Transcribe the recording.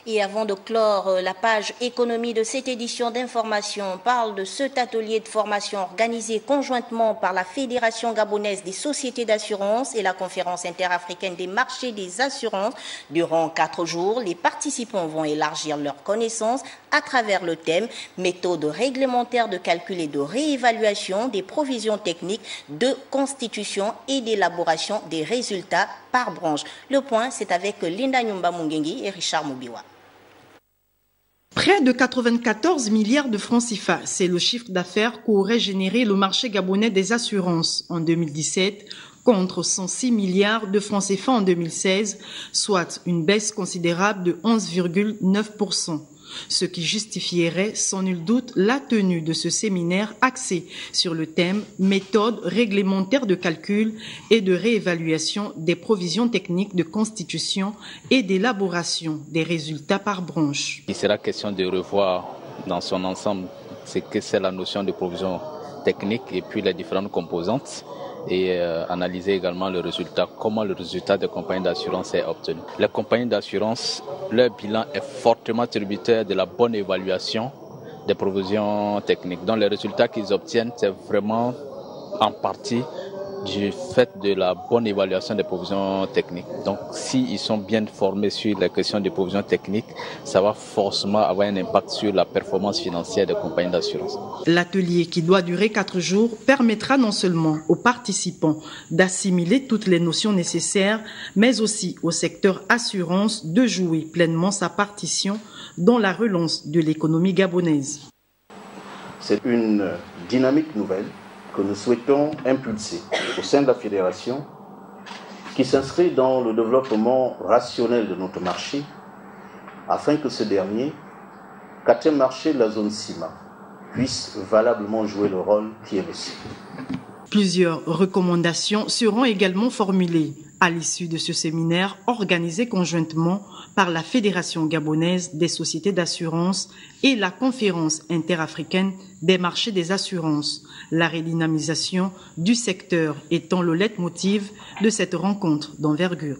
Et avant de clore la page économie de cette édition d'information, on parle de cet atelier de formation organisé conjointement par la Fédération gabonaise des sociétés d'assurance et la Conférence interafricaine des marchés des assurances. Durant 4 jours, les participants vont élargir leurs connaissances à travers le thème méthode réglementaire de calcul et de réévaluation des provisions techniques de constitution et d'élaboration des résultats par branche. Le point, c'est avec Linda Nyumba Mungengi et Richard Moubiwa. Près de 94 milliards de francs CFA, c'est le chiffre d'affaires qu'aurait généré le marché gabonais des assurances en 2017, contre 106 milliards de francs CFA en 2016, soit une baisse considérable de 11,9%. Ce qui justifierait sans nul doute la tenue de ce séminaire axé sur le thème méthode réglementaire de calcul et de réévaluation des provisions techniques de constitution et d'élaboration des résultats par branche. Il sera question de revoir dans son ensemble ce que c'est la notion de provision technique et puis les différentes composantes et analyser également le résultat, comment le résultat des compagnies d'assurance est obtenu. Les compagnies d'assurance, leur bilan est fortement tributaire de la bonne évaluation des provisions techniques. Donc les résultats qu'ils obtiennent, c'est vraiment en partie du fait de la bonne évaluation des provisions techniques. Donc s'ils sont bien formés sur les questions de provisions techniques, ça va forcément avoir un impact sur la performance financière des compagnies d'assurance. L'atelier, qui doit durer 4 jours, permettra non seulement aux participants d'assimiler toutes les notions nécessaires, mais aussi au secteur assurance de jouer pleinement sa partition dans la relance de l'économie gabonaise. C'est une dynamique nouvelle que nous souhaitons impulser au sein de la fédération, qui s'inscrit dans le développement rationnel de notre marché, afin que ce dernier, qu'atteint marché de la zone CIMA, puisse valablement jouer le rôle qui est le sien. Plusieurs recommandations seront également formulées à l'issue de ce séminaire organisé conjointement par la Fédération gabonaise des sociétés d'assurance et la Conférence interafricaine des marchés des assurances, la redynamisation du secteur étant le leitmotiv de cette rencontre d'envergure.